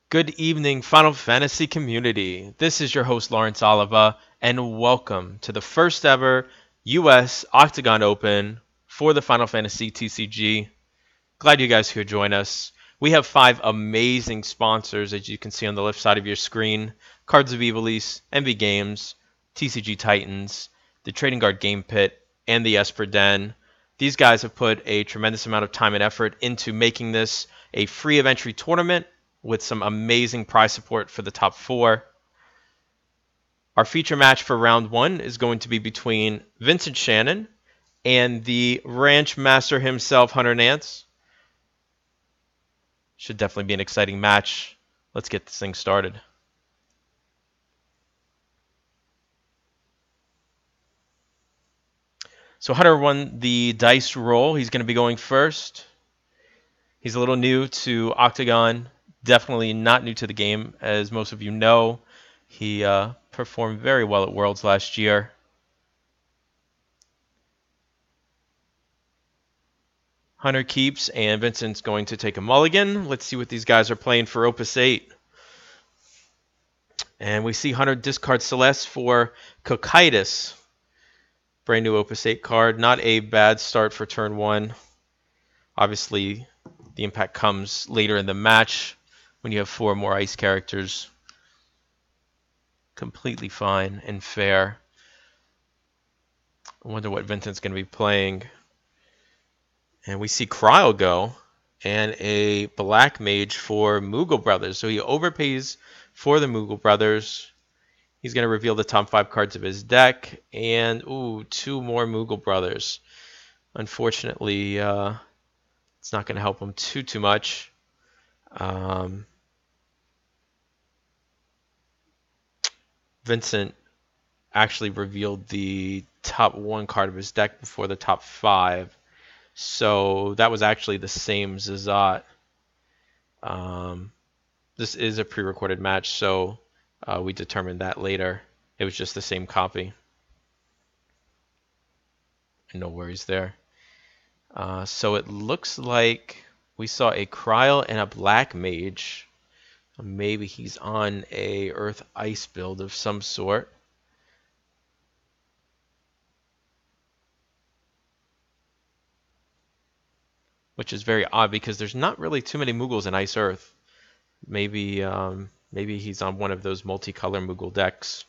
Good evening, Final Fantasy community. This is your host, Lawrence Oliva, and welcome to the first ever US OCTGN Open for the Final Fantasy TCG. Glad you guys could join us. We have 5 amazing sponsors, as you can see on the left side of your screen: Cards of Ivalice, Envy Games, TCG Titans, the Trading Guard Game Pit, and the Esper Den. These guys have put a tremendous amount of time and effort into making this a free of entry tournament with some amazing prize support for the top 4. Our feature match for round 1 is going to be between Vincent Shannon and the Ranch Master himself, Hunter Nance. Should definitely be an exciting match. Let's get this thing started. So Hunter won the dice roll. He's going to be going first. He's a little new to OCTGN. Definitely not new to the game, as most of you know. He performed very well at Worlds last year. Hunter keeps, and Vincent's going to take a mulligan. Let's see what these guys are playing for Opus 8. And we see Hunter discard Celeste for Cocytus. Brand new Opus 8 card. Not a bad start for turn 1. Obviously, the impact comes later in the match when you have 4 more ice characters. Completely fine and fair. I wonder what Vincent's going to be playing. And we see Cryo go, and a Black Mage for Moogle Brothers. So he overpays for the Moogle Brothers. He's going to reveal the top 5 cards of his deck, and 2 more Moogle Brothers. Unfortunately, it's not going to help him too much. Vincent actually revealed the top 1 card of his deck before the top 5. So that was actually the same Zazat. This is a pre-recorded match, so we determined that later. It was just the same copy. No worries there. So it looks like we saw a Cryo and a Black Mage. Maybe he's on a Earth Ice build of some sort. Which is very odd because there's not really too many Moogles in Ice Earth. Maybe he's on one of those multicolor Moogle decks.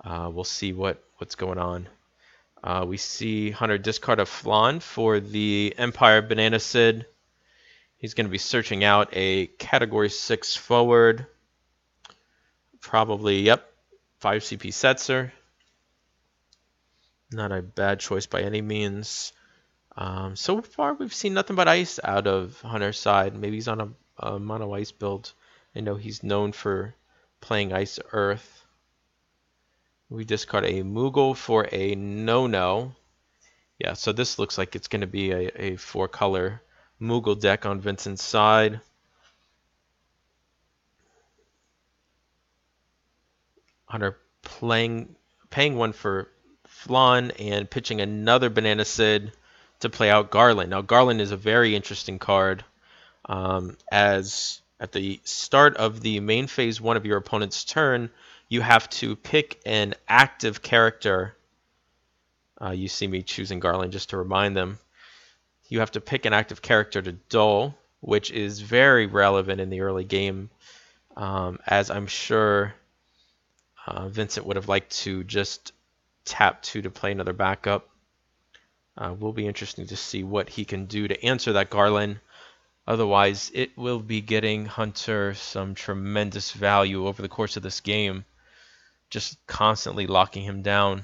We'll see what's going on. We see Hunter discard a Flan for the Empire Banana Sid. He's going to be searching out a Category 6 forward. Probably, 5 CP Setzer. Not a bad choice by any means. So far, we've seen nothing but ice out of Hunter's side. Maybe he's on a mono ice build. I know he's known for playing Ice Earth. We discard a Moogle for a no-no. Yeah, so this looks like it's going to be a 4-color Moogle deck on Vincent's side. Hunter paying 1 for Flan and pitching another Banana Sid to play out Garland. Now, Garland is a very interesting card, as at the start of the main phase 1 of your opponent's turn, you have to pick an active character. You see me choosing Garland just to remind them. You have to pick an active character to dull, which is very relevant in the early game, as I'm sure Vincent would have liked to just tap 2 to play another backup. Will be interesting to see what he can do to answer that Garland. Otherwise, it will be getting Hunter some tremendous value over the course of this game, just constantly locking him down.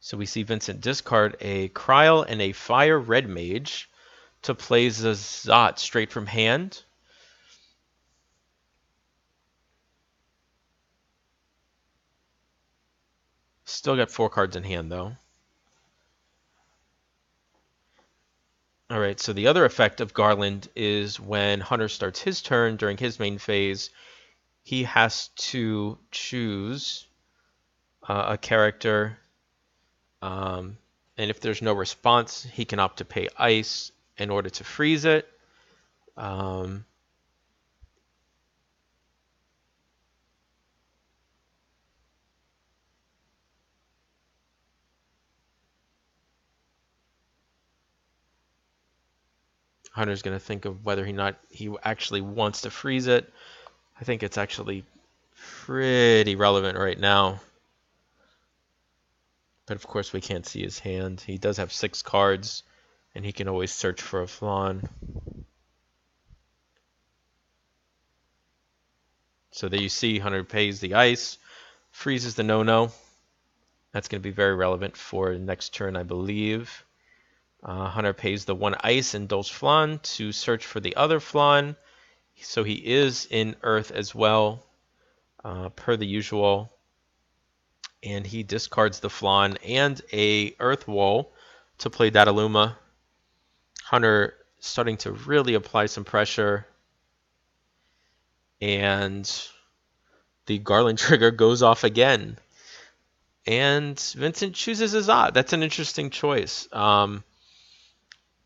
So we see Vincent discard a Cryo and a Fire Red Mage to play Zazat straight from hand. Still got 4 cards in hand, though. Alright, so the other effect of Garland is when Hunter starts his turn during his main phase, he has to choose a character. And if there's no response, he can opt to pay ice in order to freeze it. Um, Hunter's going to think of whether he actually wants to freeze it. I think it's actually pretty relevant right now. But of course we can't see his hand. He does have 6 cards, and he can always search for a flan. So there you see Hunter pays the ice, freezes the no-no. That's going to be very relevant for next turn, I believe. Hunter pays the 1 ice and doles flan to search for the other flan. So he is in Earth as well, per the usual. And he discards the flan and a Earth Wall to play Dataluma. Hunter starting to really apply some pressure. And the Garland trigger goes off again. And Vincent chooses Azat. That's an interesting choice.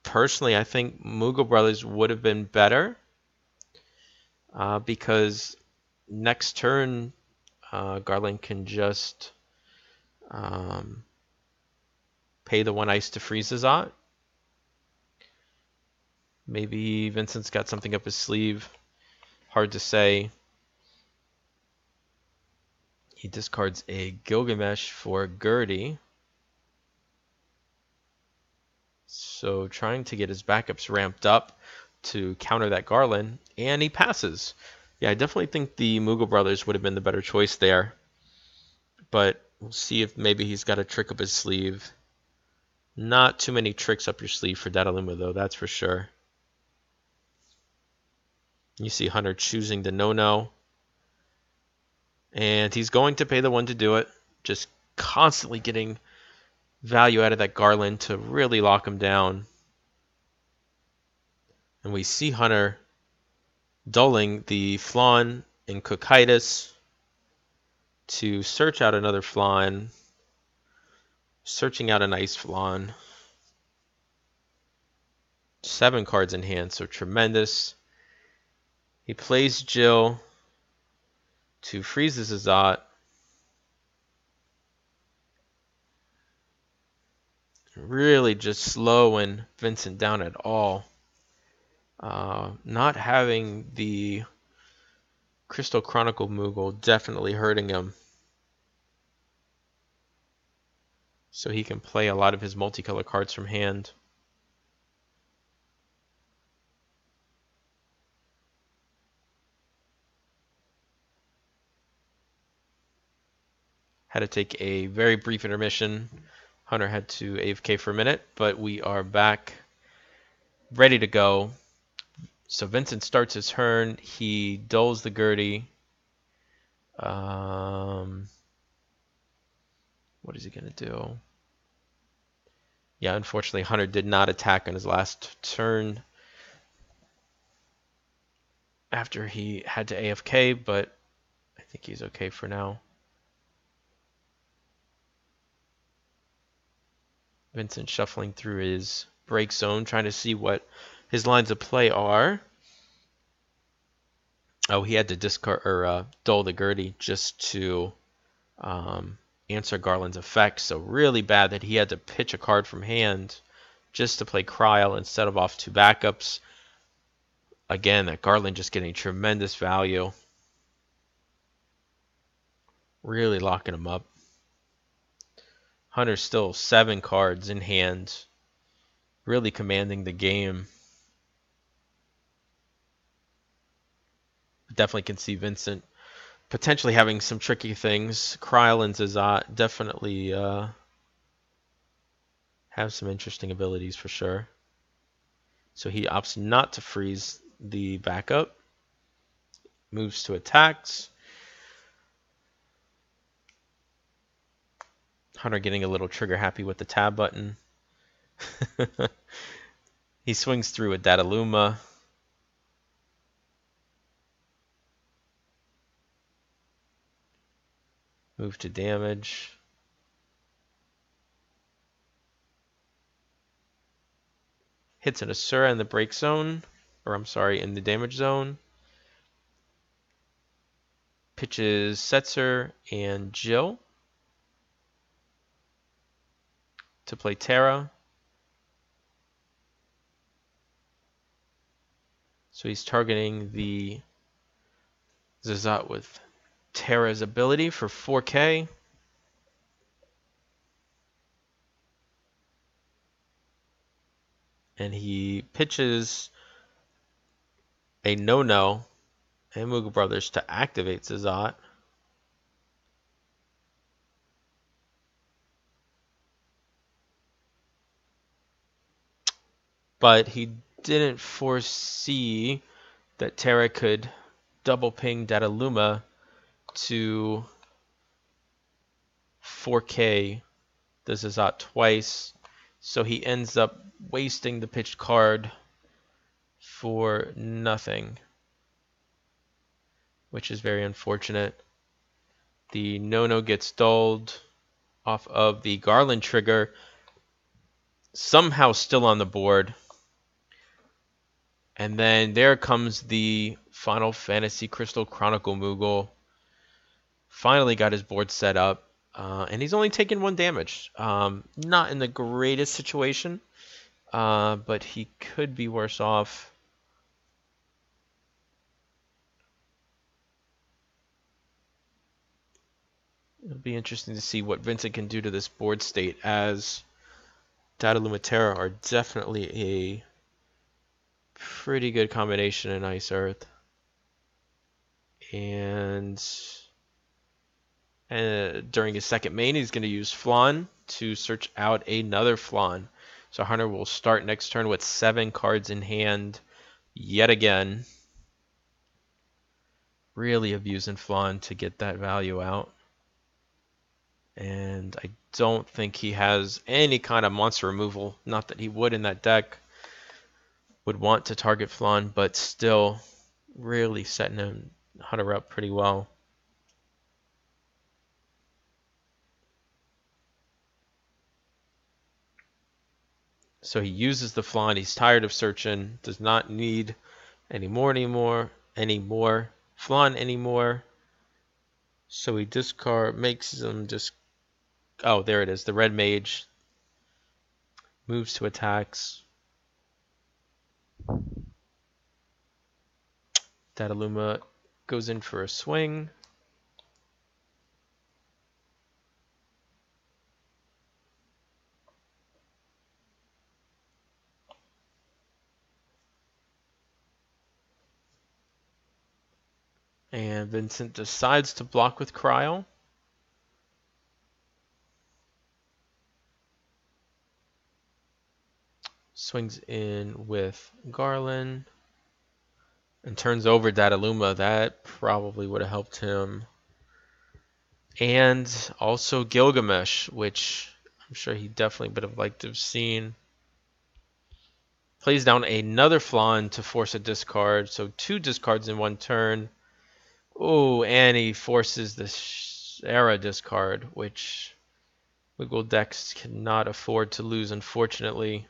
Personally, I think Mughal Brothers would have been better because next turn, Garland can just pay the 1 ice to freeze Azat. Maybe Vincent's got something up his sleeve. Hard to say. He discards a Gilgamesh for Gertie. So trying to get his backups ramped up to counter that Garland, and he passes. Yeah, I definitely think the Mughal Brothers would have been the better choice there. But we'll see if maybe he's got a trick up his sleeve. Not too many tricks up your sleeve for Dataluma, though, that's for sure. You see Hunter choosing the no-no. And he's going to pay the 1 to do it. Just constantly getting value out of that Garland to really lock him down. And we see Hunter dulling the flan in Cocytus to search out another flan. Searching out a nice flan. 7 cards in hand, so tremendous. He plays Jill to freeze his Azat. Really just slowing Vincent down at all. Not having the Crystal Chronicle Moogle definitely hurting him. So he can play a lot of his multicolor cards from hand. Had to take a very brief intermission. Hunter had to AFK for a minute, but we are back ready to go. So Vincent starts his turn. He dulls the Gertie. What is he going to do? Yeah, unfortunately, Hunter did not attack on his last turn after he had to AFK, but I think he's okay for now. Vincent shuffling through his break zone, trying to see what his lines of play are. Oh, he had to discard or dull the Gertie just to answer Garland's effect. So really bad that he had to pitch a card from hand just to play Kryl instead of off 2 backups. Again, that Garland just getting tremendous value. Really locking him up. Hunter's still 7 cards in hand. Really commanding the game. Definitely can see Vincent potentially having some tricky things. Kryl and Zazat definitely have some interesting abilities for sure. So he opts not to freeze the backup. Moves to attacks. Hunter getting a little trigger happy with the tab button. He swings through a Dataluma. Move to damage. Hits an Asura in the break zone, or I'm sorry, in the damage zone. Pitches Setzer and Jill to play Terra. So he's targeting the Zazat with Terra's ability for 4K. And he pitches a no-no and Mughal Brothers to activate Zazat. But he didn't foresee that Terra could double ping Dataluma to 4K the Zazat twice. So he ends up wasting the pitched card for nothing, which is very unfortunate. The no-no gets dulled off of the Garland trigger, somehow still on the board. And then there comes the Final Fantasy Crystal Chronicle Moogle. Finally got his board set up, and he's only taken 1 damage. Not in the greatest situation, but he could be worse off. It'll be interesting to see what Vincent can do to this board state, as Dataluma Terra are definitely a pretty good combination in Ice Earth. And during his second main, he's going to use Flan to search out another Flan. So Hunter will start next turn with 7 cards in hand yet again. Really abusing Flan to get that value out. And I don't think he has any kind of monster removal. Not that he would in that deck. Would want to target Flan, but still really setting Hunter up pretty well. So he uses the Flan. He's tired of searching. Does not need any more Flan anymore. So he makes them just. Oh, there it is. The red mage moves to attacks. Dataluma goes in for a swing. And Vincent decides to block with Cryo. Swings in with Garland. And turns over Dataluma. That probably would have helped him. And also Gilgamesh, which I'm sure he definitely would have liked to have seen. Plays down another Flan to force a discard. So 2 discards in 1 turn. Oh, and he forces the Era discard, which Wiggle decks cannot afford to lose, unfortunately.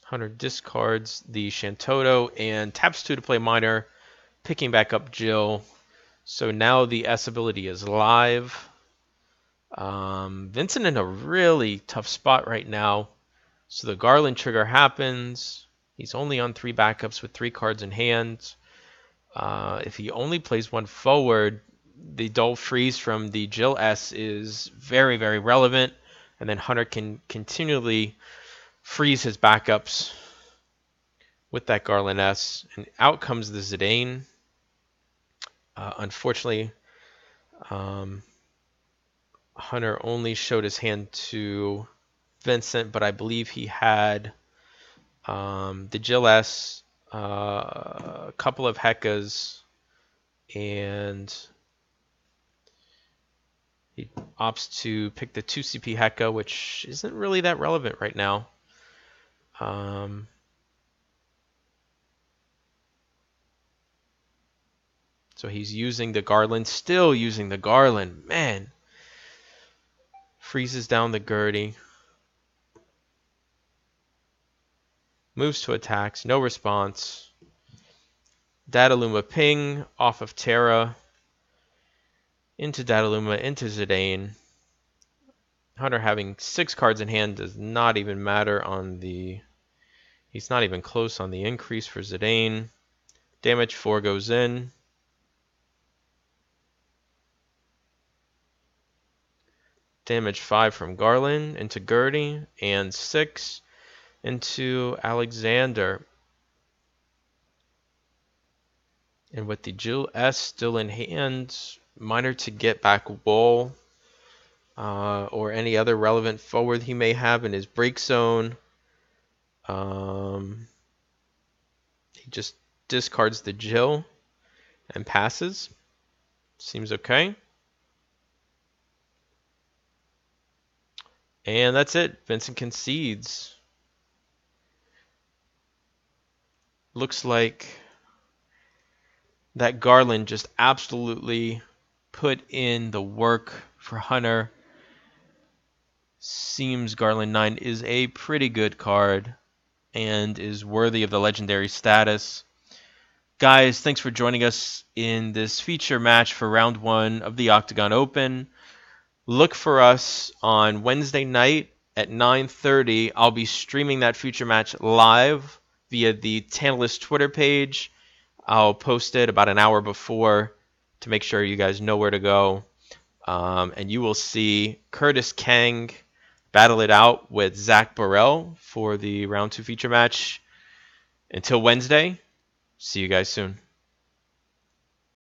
Hunter discards the Shantoto and taps 2 to play Miner, picking back up Jill. So now the S ability is live. Vincent in a really tough spot right now. So the Garland trigger happens. He's only on 3 backups with 3 cards in hand. If he only plays 1 forward, the dull freeze from the Jill S is very, very relevant. And then Hunter can continually freeze his backups with that Garland S. And out comes the Zidane. Unfortunately, Hunter only showed his hand to Vincent, but I believe he had the Jill S, a couple of Hekkas, and he opts to pick the 2 CP Hekka, which isn't really that relevant right now. So he's using the Garland, still using the Garland. Man. Freezes down the Gertie. Moves to attacks. No response. Dataluma ping off of Terra. Into Dataluma, into Zidane. Hunter having 6 cards in hand does not even matter on the... He's not even close on the increase for Zidane. Damage 4 goes in. Damage 5 from Garland into Gertie. And 6 into Alexander. And with the Jill S still in hand, Miner to get back Wall. Or any other relevant forward he may have in his break zone. He just discards the Jill and passes. Seems okay. And that's it. Vincent concedes. Looks like that Garland just absolutely put in the work for Hunter. Seems Garland 9 is a pretty good card and is worthy of the legendary status. Guys, thanks for joining us in this feature match for round 1 of the OCTGN Open. Look for us on Wednesday night at 9:30. I'll be streaming that feature match live via the Tantalus Twitter page. I'll post it about an hour before to make sure you guys know where to go. And you will see Curtis Kang battle it out with Zach Burrell for the round 2 feature match. Until Wednesday, see you guys soon.